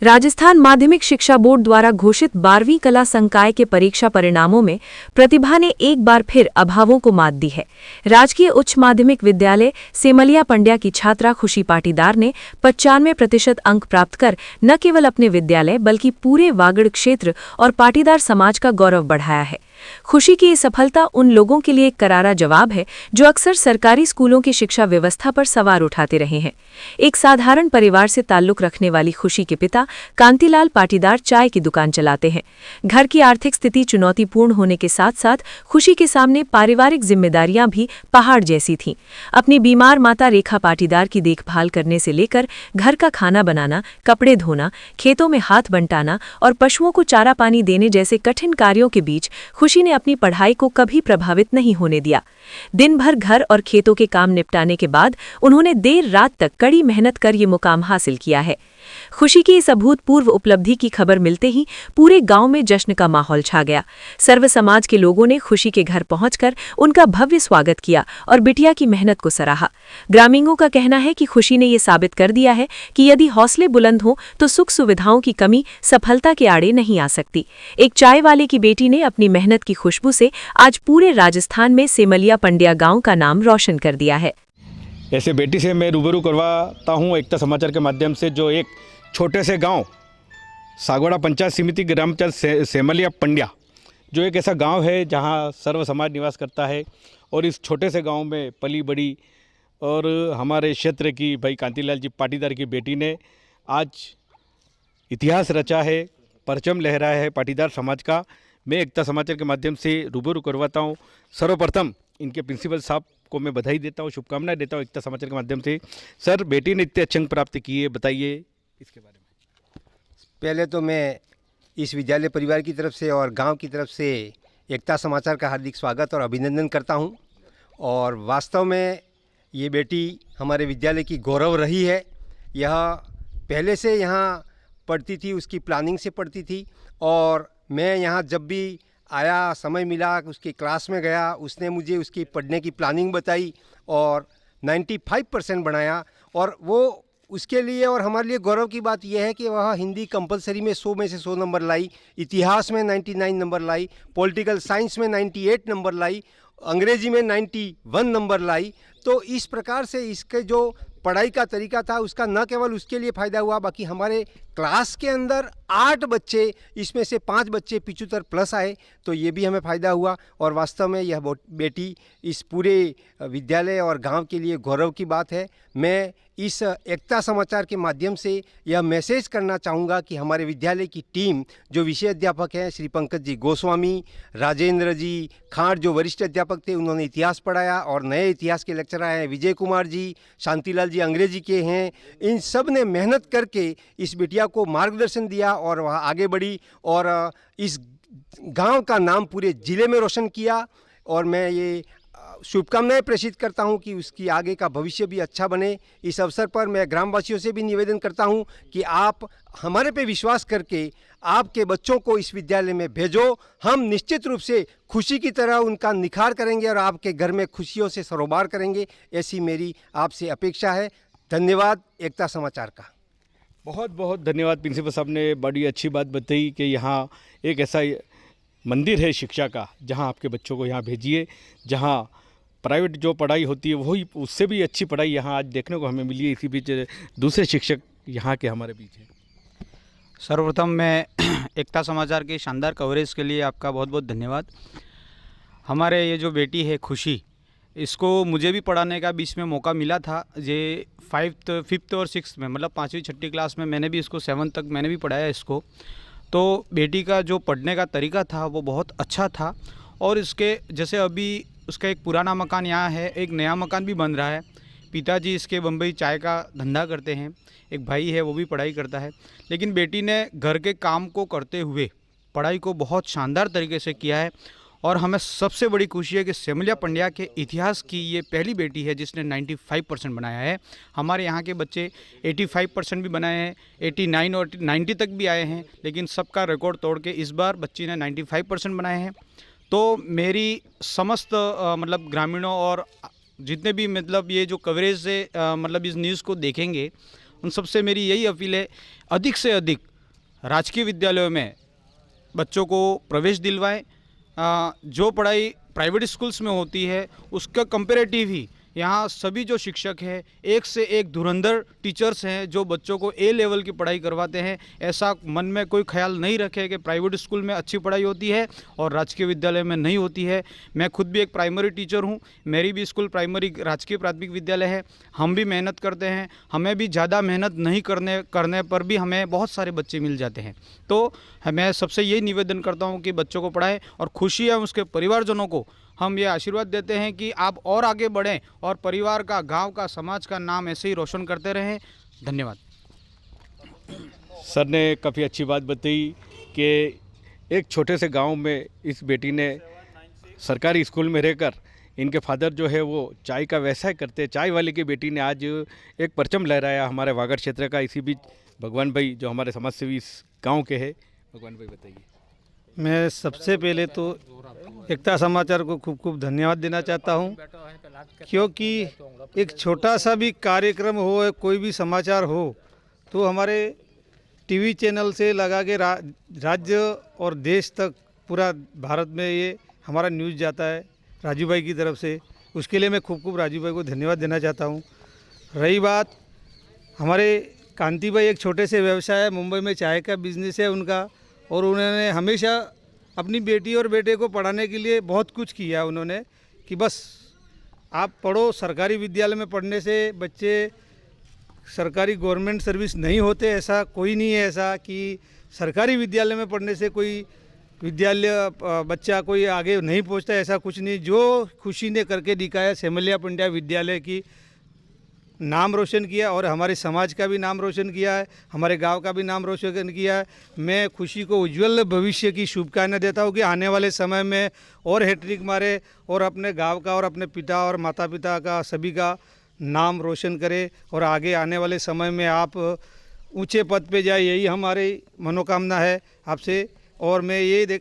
राजस्थान माध्यमिक शिक्षा बोर्ड द्वारा घोषित 12वीं कला संकाय के परीक्षा परिणामों में प्रतिभा ने एक बार फिर अभावों को मात दी है। राजकीय उच्च माध्यमिक विद्यालय सेमलिया पंड्या की छात्रा खुशी पाटीदार ने 95% अंक प्राप्त कर न केवल अपने विद्यालय बल्कि पूरे वागड़ क्षेत्र और पाटीदार समाज का गौरव बढ़ाया है। खुशी की ये सफलता उन लोगों के लिए एक करारा जवाब है जो अक्सर सरकारी स्कूलों की शिक्षा व्यवस्था पर सवाल उठाते रहे हैं। एक साधारण परिवार से ताल्लुक रखने वाली खुशी के पिता कांतिलाल पाटीदार चाय की दुकान चलाते हैं। घर की आर्थिक स्थिति चुनौतीपूर्ण होने के साथ साथ खुशी के सामने पारिवारिक जिम्मेदारियां भी पहाड़ जैसी थीं। अपनी बीमार माता रेखा पाटीदार की देखभाल करने से लेकर घर का खाना बनाना, कपड़े धोना, खेतों में हाथ बंटाना और पशुओं को चारा पानी देने जैसे कठिन कार्यों के बीच खुशी ने अपनी पढ़ाई को कभी प्रभावित नहीं होने दिया। दिन भर घर और खेतों के काम निपटाने के बाद उन्होंने देर रात तक कड़ी मेहनत कर ये मुकाम हासिल किया है। खुशी की इस अभूतपूर्व उपलब्धि की खबर मिलते ही पूरे गांव में जश्न का माहौल छा गया। सर्व समाज के लोगों ने खुशी के घर पहुंचकर उनका भव्य स्वागत किया और बिटिया की मेहनत को सराहा। ग्रामीणों का कहना है कि खुशी ने ये साबित कर दिया है कि यदि हौसले बुलंद हों तो सुख सुविधाओं की कमी सफलता के आड़े नहीं आ सकती। एक चाय वाले की बेटी ने अपनी मेहनत की खुशबू से आज पूरे राजस्थान में सेमलिया पंड्या गांव का नाम रोशन कर दिया है। ऐसे बेटी से मैं रूबरू करवाता हूँ एकता समाचार के माध्यम से, जो एक छोटे से गांव सागवाड़ा पंचायत समिति ग्राम पंचायत सेमलिया पंड्या, जो एक ऐसा गांव है जहां सर्व समाज निवास करता है। और इस छोटे से गांव में पली बड़ी और हमारे क्षेत्र की भाई कांतिलाल जी पाटीदार की बेटी ने आज इतिहास रचा है, परचम लहराया है पाटीदार समाज का। मैं एकता समाचार के माध्यम से रूबरू करवाता हूँ। सर्वप्रथम इनके प्रिंसिपल साहब को मैं बधाई देता हूँ, शुभकामनाएं देता हूँ एकता समाचार के माध्यम से। सर, बेटी ने इतने अच्छे अंक प्राप्त किए, बताइए इसके बारे में। पहले तो मैं इस विद्यालय परिवार की तरफ से और गांव की तरफ से एकता समाचार का हार्दिक स्वागत और अभिनंदन करता हूं। और वास्तव में ये बेटी हमारे विद्यालय की गौरव रही है। यह पहले से यहाँ पढ़ती थी, उसकी प्लानिंग से पढ़ती थी और मैं यहाँ जब भी आया, समय मिला, उसकी क्लास में गया, उसने मुझे उसकी पढ़ने की प्लानिंग बताई और 95% बनाया। और वो उसके लिए और हमारे लिए गौरव की बात यह है कि वह हिंदी कंपलसरी में 100 में से 100 नंबर लाई, इतिहास में 99 नंबर लाई, पॉलिटिकल साइंस में 98 नंबर लाई, अंग्रेजी में 91 नंबर लाई। तो इस प्रकार से इसके जो पढ़ाई का तरीका था उसका न केवल उसके लिए फ़ायदा हुआ, बाकी हमारे क्लास के अंदर 8 बच्चे, इसमें से 5 बच्चे 75 प्लस आए, तो ये भी हमें फ़ायदा हुआ। और वास्तव में यह बेटी इस पूरे विद्यालय और गांव के लिए गौरव की बात है। मैं इस एकता समाचार के माध्यम से यह मैसेज करना चाहूँगा कि हमारे विद्यालय की टीम, जो विषय अध्यापक हैं श्री पंकज जी गोस्वामी, राजेंद्र जी खाड़ जो वरिष्ठ अध्यापक थे, उन्होंने इतिहास पढ़ाया, और नए इतिहास के लेक्चर आए हैं विजय कुमार जी, शांतिलाल जी अंग्रेजी के हैं, इन सब ने मेहनत करके इस बिटिया को मार्गदर्शन दिया और वह आगे बढ़ी और इस गांव का नाम पूरे ज़िले में रोशन किया। और मैं ये शुभकामनाएं प्रेषित करता हूं कि उसकी आगे का भविष्य भी अच्छा बने। इस अवसर पर मैं ग्रामवासियों से भी निवेदन करता हूं कि आप हमारे पे विश्वास करके आपके बच्चों को इस विद्यालय में भेजो। हम निश्चित रूप से खुशी की तरह उनका निखार करेंगे और आपके घर में खुशियों से सरोबार करेंगे, ऐसी मेरी आपसे अपेक्षा है। धन्यवाद एकता समाचार का। बहुत बहुत धन्यवाद। प्रिंसिपल साहब ने बड़ी अच्छी बात बताई कि यहाँ एक ऐसा मंदिर है शिक्षा का, जहाँ आपके बच्चों को यहाँ भेजिए, जहाँ प्राइवेट जो पढ़ाई होती है वही, उससे भी अच्छी पढ़ाई यहाँ आज देखने को हमें मिली है। इसी बीच दूसरे शिक्षक यहाँ के हमारे बीच हैं। सर्वप्रथम मैं एकता समाचार के शानदार कवरेज के लिए आपका बहुत बहुत धन्यवाद। हमारे ये जो बेटी है खुशी, इसको मुझे भी पढ़ाने का बीच में मौका मिला था। ये 5th और 6th में, मतलब 5वीं 6ठी क्लास में मैंने भी इसको 7th तक मैंने भी पढ़ाया इसको। तो बेटी का जो पढ़ने का तरीका था वो बहुत अच्छा था। और इसके जैसे अभी उसका एक पुराना मकान यहाँ है, एक नया मकान भी बन रहा है। पिताजी इसके बम्बई चाय का धंधा करते हैं, एक भाई है वो भी पढ़ाई करता है। लेकिन बेटी ने घर के काम को करते हुए पढ़ाई को बहुत शानदार तरीके से किया है। और हमें सबसे बड़ी खुशी है कि सेमलिया पंड्या के इतिहास की ये पहली बेटी है जिसने 95% बनाया है। हमारे यहाँ के बच्चे 85% भी बनाए हैं, 89 और 90 तक भी आए हैं, लेकिन सबका रिकॉर्ड तोड़ के इस बार बच्ची ने 95% बनाए हैं। तो मेरी समस्त मतलब ग्रामीणों और जितने भी मतलब ये जो कवरेज से मतलब इस न्यूज़ को देखेंगे, उन सबसे मेरी यही अपील है, अधिक से अधिक राजकीय विद्यालयों में बच्चों को प्रवेश दिलवाएं। जो पढ़ाई प्राइवेट स्कूल्स में होती है उसका कंपेरेटिव ही यहाँ सभी जो शिक्षक हैं एक से एक धुरंधर टीचर्स हैं जो बच्चों को ए लेवल की पढ़ाई करवाते हैं। ऐसा मन में कोई ख्याल नहीं रखे कि प्राइवेट स्कूल में अच्छी पढ़ाई होती है और राजकीय विद्यालय में नहीं होती है। मैं खुद भी एक प्राइमरी टीचर हूँ, मेरी भी स्कूल प्राइमरी राजकीय प्राथमिक विद्यालय है। हम भी मेहनत करते हैं, हमें भी ज़्यादा मेहनत नहीं करने पर भी हमें बहुत सारे बच्चे मिल जाते हैं। तो मैं सबसे यही निवेदन करता हूँ कि बच्चों को पढ़ाएं और खुशी है उसके परिवारजनों को हम ये आशीर्वाद देते हैं कि आप और आगे बढ़ें और परिवार का, गांव का, समाज का नाम ऐसे ही रोशन करते रहें। धन्यवाद। सर ने काफ़ी अच्छी बात बताई कि एक छोटे से गांव में इस बेटी ने सरकारी स्कूल में रहकर इनके फादर जो है वो चाय का व्यवसाय करते, चाय वाले की बेटी ने आज एक परचम लहराया हमारे वागड़ क्षेत्र का। इसी बीच भगवान भाई जो हमारे समाज सेवी इस गाँव के हैं, भगवान भाई बताइए। मैं सबसे पहले तो एकता समाचार को खूब खूब धन्यवाद देना चाहता हूं, क्योंकि एक छोटा सा भी कार्यक्रम हो, कोई भी समाचार हो तो हमारे टीवी चैनल से लगा के राज्य और देश तक पूरा भारत में ये हमारा न्यूज़ जाता है राजू भाई की तरफ से। उसके लिए मैं खूब खूब राजू भाई को धन्यवाद देना चाहता हूँ। रही बात हमारे कांति भाई, एक छोटे से व्यवसाय है, मुंबई में चाय का बिजनेस है उनका, और उन्होंने हमेशा अपनी बेटी और बेटे को पढ़ाने के लिए बहुत कुछ किया उन्होंने कि बस आप पढ़ो। सरकारी विद्यालय में पढ़ने से बच्चे सरकारी गवर्नमेंट सर्विस नहीं होते, ऐसा कोई नहीं है। ऐसा कि सरकारी विद्यालय में पढ़ने से कोई विद्यालय बच्चा कोई आगे नहीं पहुंचता, ऐसा कुछ नहीं। जो खुशी ने करके दिखाया, सेमलिया पंड्या विद्यालय की नाम रोशन किया और हमारे समाज का भी नाम रोशन किया है, हमारे गांव का भी नाम रोशन किया है। मैं खुशी को उज्जवल भविष्य की शुभकामनाएं देता हूं कि आने वाले समय में और हैट्रिक मारे और अपने गांव का और अपने पिता और माता पिता का सभी का नाम रोशन करे और आगे आने वाले समय में आप ऊंचे पद पे जाए, यही हमारी मनोकामना है आपसे। और मैं ये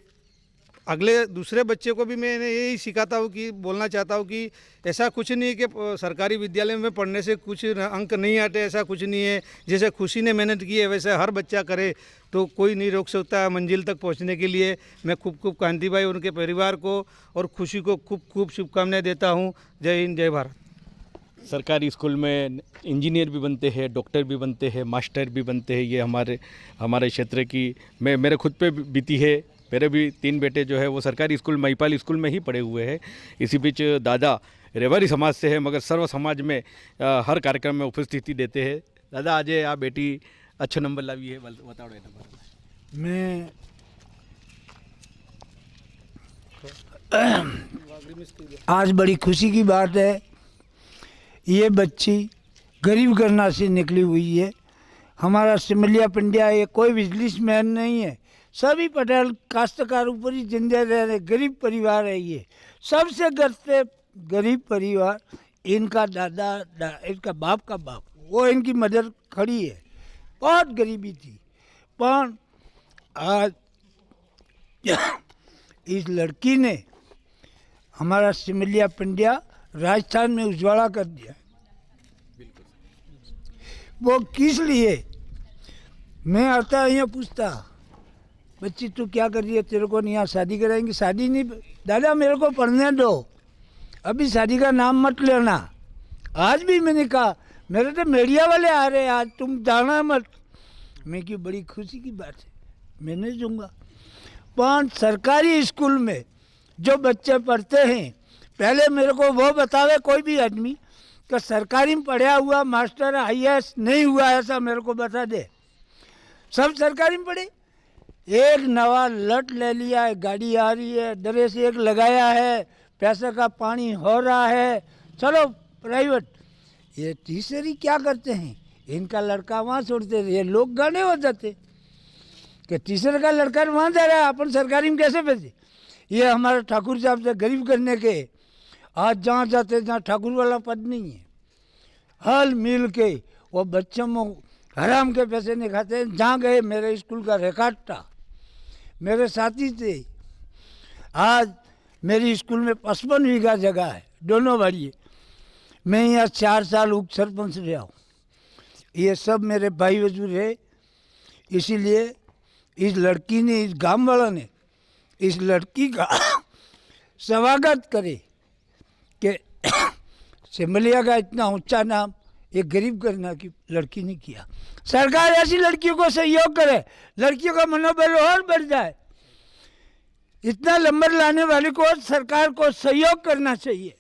अगले दूसरे बच्चे को भी मैंने यही सिखाता हूँ कि बोलना चाहता हूँ कि ऐसा कुछ नहीं कि सरकारी विद्यालय में पढ़ने से कुछ अंक नहीं आते, ऐसा कुछ नहीं है। जैसे खुशी ने मेहनत की है वैसे हर बच्चा करे तो कोई नहीं रोक सकता मंजिल तक पहुँचने के लिए। मैं खूब खूब कांति भाई उनके परिवार को और खुशी को खूब खूब शुभकामनाएं देता हूँ। जय हिंद, जय भारत। सरकारी स्कूल में इंजीनियर भी बनते हैं, डॉक्टर भी बनते हैं, मास्टर भी बनते हैं। ये हमारे क्षेत्र की मेरे खुद पे बीती है। मेरे भी 3 बेटे जो है वो सरकारी स्कूल महिपाल स्कूल में ही पढ़े हुए हैं। इसी बीच दादा रेवारी समाज से है, मगर सर्व समाज में हर कार्यक्रम में उपस्थिति देते हैं। दादा आज आप बेटी अच्छे नंबर लावी है, बताओ नंबर। मैं आज बड़ी खुशी की बात है, ये बच्ची गरीब घराना से निकली हुई है। हमारा सेमलिया पंड्या ये कोई बिजनेसमैन नहीं है, सभी पटेल काश्तकार ऊपर ही जिंदे रह रहे, गरीब परिवार है। ये सबसे गरीब परिवार, इनका इनका बाप का बाप, वो इनकी मदद खड़ी है। बहुत गरीबी थी, पर आज इस लड़की ने हमारा सेमलिया पंड्या राजस्थान में उजवाड़ा कर दिया। वो किस लिए? मैं आता यहाँ पूछता, बच्ची तू क्या कर रही है, तेरे को नहीं यहाँ शादी कराएंगे? शादी नहीं दादा, मेरे को पढ़ने दो, अभी शादी का नाम मत लेना। आज भी मैंने कहा मेरे तो मीडिया वाले आ रहे हैं आज, तुम जाना मत। मैं कि बड़ी खुशी की बात है, मैं नहीं दूँगा। पर सरकारी स्कूल में जो बच्चे पढ़ते हैं, पहले मेरे को वो बतावे कोई भी आदमी कि सरकारी में पढ़ा हुआ मास्टर IAS नहीं हुआ, ऐसा मेरे को बता दे। सब सरकारी में पढ़े, एक नवा लट ले लिया है, गाड़ी आ रही है, ड्रेस एक लगाया है, पैसे का पानी हो रहा है, चलो प्राइवेट। ये तीसरी क्या करते हैं, इनका लड़का वहाँ छोड़ते, ये लोग गाने हो जाते कि तीसरे का लड़का वहाँ जा रहा है, अपन सरकारी में कैसे भेजे। ये हमारे ठाकुर साहब से गरीब करने के आज जहाँ जाते जहाँ ठाकुर वाला पद नहीं है, हल मिल के वो बच्चों में हराम के पैसे नहीं खाते हैं। जहाँ गए मेरे स्कूल का रिकॉर्ड था, मेरे साथी थे। आज मेरी स्कूल में 55 बीघा जगह है, दोनों बाड़िए। मैं यहाँ 4 साल उप सरपंच रहा हूँ। ये सब मेरे भाई वजूर है, इसीलिए इस लड़की ने, इस गांव वाला ने इस लड़की का स्वागत करे कि सिमलिया का इतना ऊंचा नाम एक गरीब घराना की लड़की ने किया। सरकार ऐसी लड़कियों को सहयोग करे, लड़कियों का मनोबल और बढ़ जाए। इतना नंबर लाने वाले को सरकार को सहयोग करना चाहिए,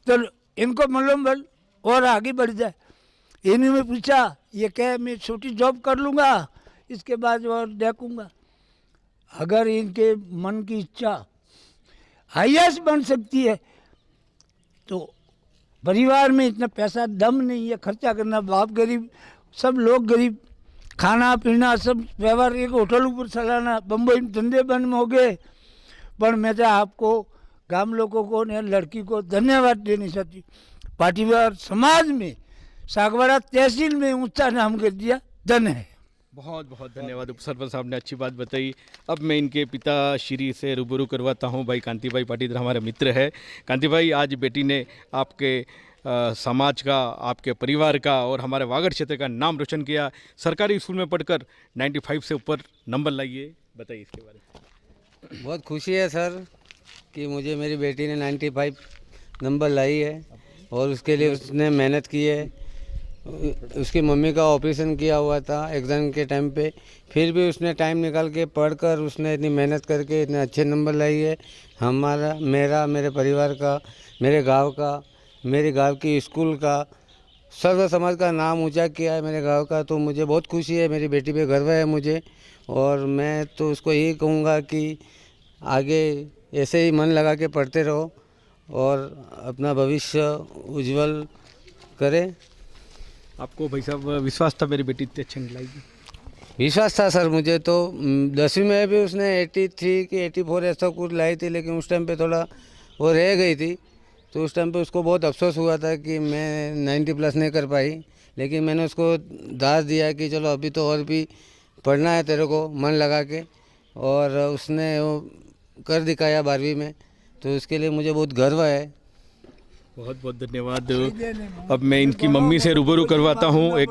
तो इनको मनोबल और आगे बढ़ जाए। इन्होंने पूछा, ये कहे मैं छोटी जॉब कर लूँगा, इसके बाद और देखूँगा। अगर इनके मन की इच्छा IAS बन सकती है तो परिवार में इतना पैसा दम नहीं है खर्चा करना। बाप गरीब, सब लोग गरीब, खाना पीना सब व्यवहार एक होटल ऊपर चलाना, बम्बई में धंधे बंद हो गए। पर मैं तो आपको गांव लोगों को ने लड़की को धन्यवाद देनी चाहती। पाटीवार समाज में सागवाड़ा तहसील में ऊंचा नाम कर दिया, धन है। बहुत बहुत धन्यवाद उप सरपंच साहब ने अच्छी बात बताई। अब मैं इनके पिता श्री से रूबरू करवाता हूं। भाई कांति भाई पाटीदार हमारे मित्र है। कांति भाई, आज बेटी ने आपके समाज का, आपके परिवार का और हमारे वागड़ क्षेत्र का नाम रोशन किया। सरकारी स्कूल में पढ़कर 95 से ऊपर नंबर लाइए, बताइए इसके बारे में। बहुत खुशी है सर कि मुझे मेरी बेटी ने 95 नंबर लाई है और उसके लिए उसने मेहनत की है। उसकी मम्मी का ऑपरेशन किया हुआ था एग्ज़ाम के टाइम पे, फिर भी उसने टाइम निकाल के पढ़कर उसने इतनी मेहनत करके इतने अच्छे नंबर लाई है। हमारा, मेरे परिवार का, मेरे गांव का, मेरे गांव की स्कूल का, सर्व समाज का नाम ऊंचा किया है मेरे गांव का। तो मुझे बहुत खुशी है, मेरी बेटी पे गर्व है मुझे। और मैं तो उसको यही कहूँगा कि आगे ऐसे ही मन लगा के पढ़ते रहो और अपना भविष्य उज्जवल करें। आपको भाई साहब विश्वास था मेरी बेटी इतने अच्छे अंक लाएगी? विश्वास था सर मुझे तो। 10वीं में भी उसने 83 कि 84 ऐसा कुछ लाई थी, लेकिन उस टाइम पे थोड़ा वो रह गई थी। तो उस टाइम पे उसको बहुत अफसोस हुआ था कि मैं 90 प्लस नहीं कर पाई। लेकिन मैंने उसको दास दिया कि चलो अभी तो और भी पढ़ना है तेरे को मन लगा के, और उसने वो कर दिखाया 12वीं में। तो उसके लिए मुझे बहुत गर्व है। बहुत बहुत धन्यवाद। अब मैं इनकी मम्मी से रूबरू करवाता हूँ। एक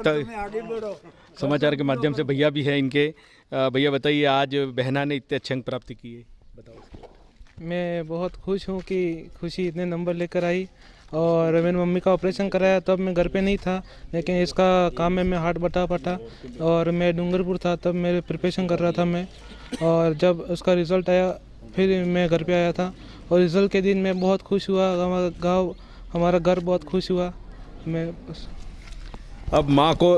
समाचार के माध्यम से भैया भी है इनके। भैया बताइए, आज बहना ने इतने अच्छे अंक प्राप्त किए, बताओ। मैं बहुत खुश हूँ कि खुशी इतने नंबर लेकर आई। और मैंने मम्मी का ऑपरेशन कराया तब मैं घर पे नहीं था, लेकिन इसका काम में मैं हाथ बटा पटा और मैं डूंगरपुर था, तब मेरे प्रिपरेशन कर रहा था मैं। और जब उसका रिज़ल्ट आया फिर मैं घर पे आया था और रिज़ल्ट के दिन मैं बहुत खुश हुआ। हमारा घर बहुत खुश हुआ। मैं अब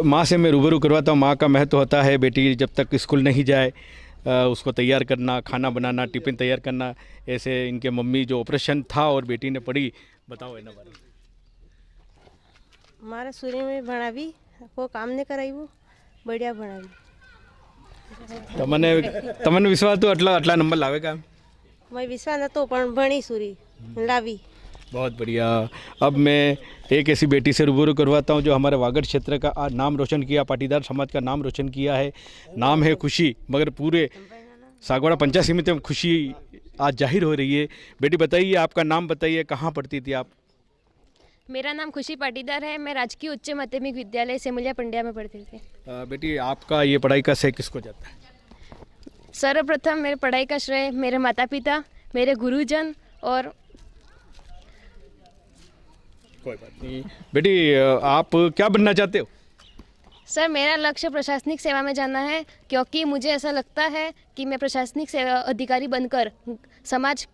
माँ से मैं रूबरू करवाता हूँ। माँ का महत्व होता है, बेटी जब तक स्कूल नहीं जाए उसको तैयार करना, खाना बनाना, टिफ़िन तैयार करना। ऐसे इनके मम्मी जो ऑपरेशन था और बेटी ने पढ़ी, बताओ एना बारे में। मारा सूर्य में भणावी को काम नहीं कराई, वो बढ़िया भणावी। તમને વિશ્વાસ તો આટલા નંબર લાવે કામ? मैं विश्वास न तो पण भणी सूरी लावी। बहुत बढ़िया। अब मैं एक ऐसी बेटी से रूबरू करवाता हूँ जो हमारे वागड़ क्षेत्र का आज नाम रोशन किया, पाटीदार समाज का नाम रोशन किया है। नाम है खुशी, मगर पूरे सागवाड़ा पंचायत समिति में खुशी आज जाहिर हो रही है। बेटी बताइए, आपका नाम बताइए, कहाँ पढ़ती थी आप? मेरा नाम खुशी पाटीदार है। मैं राजकीय उच्च माध्यमिक विद्यालय सेमलिया पंड्या में पढ़ती थी। बेटी, आपका ये पढ़ाई का श्रेय किसको जाता है? सर्वप्रथम मेरे पढ़ाई का श्रेय मेरे माता पिता, मेरे गुरुजन और कोई बात नहीं। बेटी, आप क्या बनना चाहते हो? सर, मेरा लक्ष्य प्रशासनिक सेवा में जाना है, क्योंकि मुझे ऐसा लगता है कि मैं प्रशासनिक सेवा अधिकारी बनकर समाज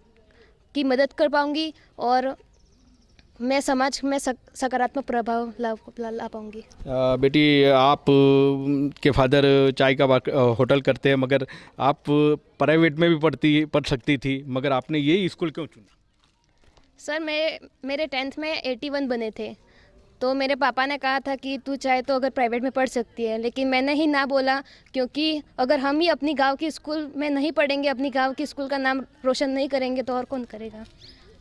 की मदद कर पाऊंगी और मैं समाज में सकारात्मक प्रभाव ला पाऊंगी। बेटी, आप के फादर चाय का होटल करते हैं, मगर आप प्राइवेट में भी पढ़ सकती थी, मगर आपने यही स्कूल क्यों चुना? सर, मेरे 10th में 81 बने थे, तो मेरे पापा ने कहा था कि तू चाहे तो अगर प्राइवेट में पढ़ सकती है, लेकिन मैंने ही ना बोला, क्योंकि अगर हम ही अपनी गांव की स्कूल में नहीं पढ़ेंगे, अपनी गांव की स्कूल का नाम रोशन नहीं करेंगे, तो और कौन करेगा।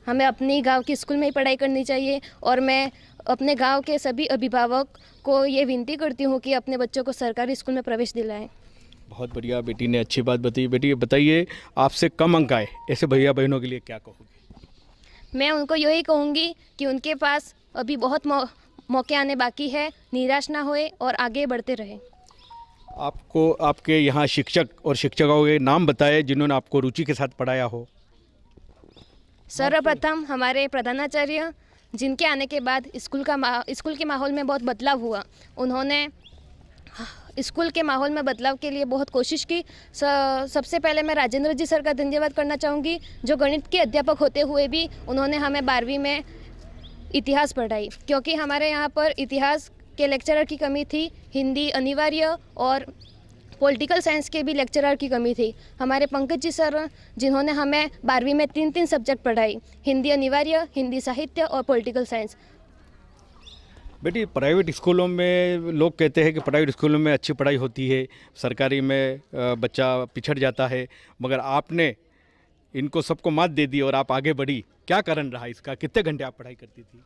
हमें अपनी गांव की स्कूल में ही पढ़ाई करनी चाहिए। और मैं अपने गांव के सभी अभिभावक को ये विनती करती हूँ कि अपने बच्चों को सरकारी स्कूल में प्रवेश दिलाएं। बहुत बढ़िया, बेटी ने अच्छी बात बताई। बेटी बताइए, आपसे कम अंक आए ऐसे भैया बहनों के लिए क्या कहोगे? मैं उनको यही कहूँगी कि उनके पास अभी बहुत मौके आने बाकी है, निराश ना होए और आगे बढ़ते रहें। आपको आपके यहाँ शिक्षक और शिक्षकों के नाम बताए जिन्होंने आपको रुचि के साथ पढ़ाया हो। सर्वप्रथम हमारे प्रधानाचार्य, जिनके आने के बाद स्कूल के माहौल में बहुत बदलाव हुआ। उन्होंने स्कूल के माहौल में बदलाव के लिए बहुत कोशिश की। सबसे पहले मैं राजेंद्र जी सर का धन्यवाद करना चाहूँगी, जो गणित के अध्यापक होते हुए भी उन्होंने हमें 12वीं में इतिहास पढ़ाई, क्योंकि हमारे यहाँ पर इतिहास के लेक्चरर की कमी थी, हिंदी अनिवार्य और पॉलिटिकल साइंस के भी लेक्चरर की कमी थी। हमारे पंकज जी सर, जिन्होंने हमें 12वीं में 3 सब्जेक्ट पढ़ाई, हिंदी अनिवार्य, हिंदी साहित्य और पॉलिटिकल साइंस। बेटी, प्राइवेट स्कूलों में लोग कहते हैं कि प्राइवेट स्कूलों में अच्छी पढ़ाई होती है, सरकारी में बच्चा पिछड़ जाता है, मगर आपने इनको सबको मात दे दी और आप आगे बढ़ी। क्या कारण रहा इसका? कितने घंटे आप पढ़ाई करती थी?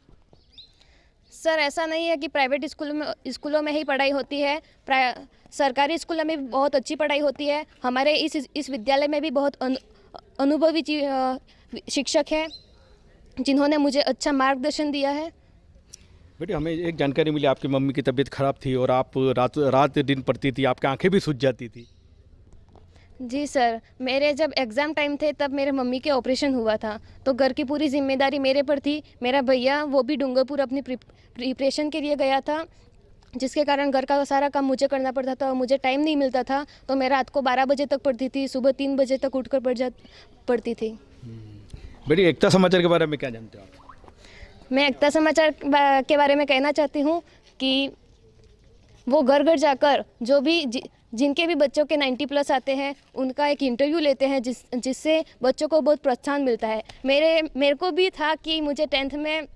सर, ऐसा नहीं है कि प्राइवेट स्कूलों में ही पढ़ाई होती है, सरकारी स्कूलों में भी बहुत अच्छी पढ़ाई होती है। हमारे इस विद्यालय में भी बहुत अनुभवी शिक्षक हैं, जिन्होंने मुझे अच्छा मार्गदर्शन दिया है। बेटी, हमें एक जानकारी मिली, आपकी मम्मी की तबीयत खराब थी और आप रात दिन पढ़ती थी, आपकी आंखें भी सूज जाती थी। जी सर, मेरे जब एग्ज़ाम टाइम थे तब मेरे मम्मी के ऑपरेशन हुआ था, तो घर की पूरी जिम्मेदारी मेरे पर थी। मेरा भैया वो भी डूंगरपुर अपनी प्रिपरेशन के लिए गया था, जिसके कारण घर का सारा काम मुझे करना पड़ता था और मुझे टाइम नहीं मिलता था। तो मैं रात को 12 बजे तक पढ़ती थी, सुबह 3 बजे तक उठकर पढ़ती थी। बेटी, एकता समाचार के बारे में क्या जानते हो आप? मैं एकता समाचार के बारे में कहना चाहती हूँ कि वो घर घर जाकर जो भी जिनके भी बच्चों के 90+ आते हैं, उनका एक इंटरव्यू लेते हैं, जिससे बच्चों को बहुत प्रोत्साहन मिलता है। मेरे को भी था कि मुझे 10th में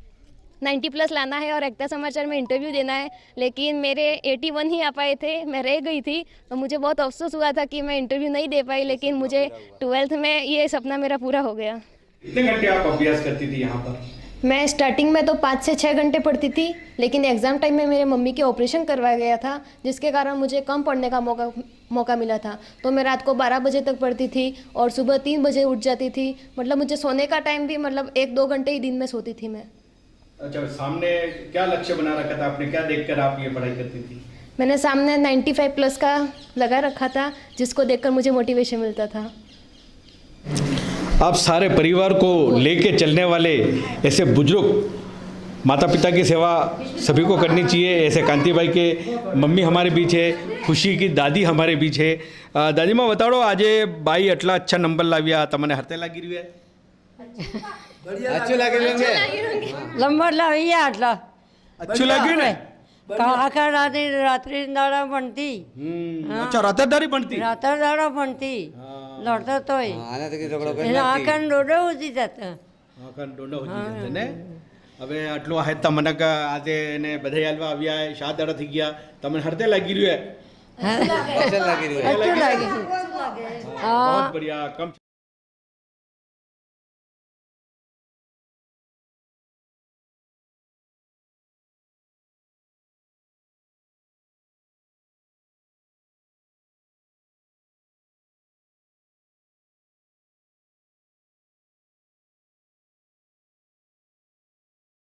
90+ लाना है और एकता समाचार में इंटरव्यू देना है, लेकिन मेरे 81 ही आ पाए थे, मैं रह गई थी। तो मुझे बहुत अफसोस हुआ था कि मैं इंटरव्यू नहीं दे पाई, लेकिन मुझे 12th में ये सपना मेरा पूरा हो गया। कितने घंटे आप अभ्यास करती थी यहाँ पर? मैं स्टार्टिंग में तो 5 से 6 घंटे पढ़ती थी, लेकिन एग्ज़ाम टाइम में मेरे मम्मी के ऑपरेशन करवाया गया था, जिसके कारण मुझे कम पढ़ने का मौका मिला था। तो मैं रात को 12 बजे तक पढ़ती थी और सुबह 3 बजे उठ जाती थी। मतलब मुझे सोने का टाइम भी 1-2 घंटे ही दिन में सोती थी मैं। अच्छा, सामने क्या लक्ष्य बना रखा था आपने? क्या देखकर आप ये पढ़ाई करती थी? मैंने सामने 95+ का लगा रखा था, जिसको देखकर मुझे मोटिवेशन मिलता था। आप सारे परिवार को लेके चलने वाले ऐसे बुजुर्ग माता पिता की सेवा सभी को करनी चाहिए। ऐसे कांति भाई के मम्मी हमारे बीच है, खुशी की दादी हमारे बीच है। दादी माँ बताओ, आज बाई आटला अच्छा नंबर लाव्या, तमने हरते लागी रही है? अच्छे लगे नंबर लाव्या आटला अच्छू लागी ने? आखा रात्री दाड़ा बनती। अच्छा, रातरदारी बनती? रात्र दाड़ा बनती, लड़ता तो आखन डोडो होती जाता। આખા ડોંડા હોજી જશે ને. હવે આટલું આહેત તમને આજે એને બધા હાલવા આવ્યા, 7 દાડા થઈ ગયા, તમને હરતે લાગી રહ્યું હે? अच्छा लगी बहुत बढ़िया. कम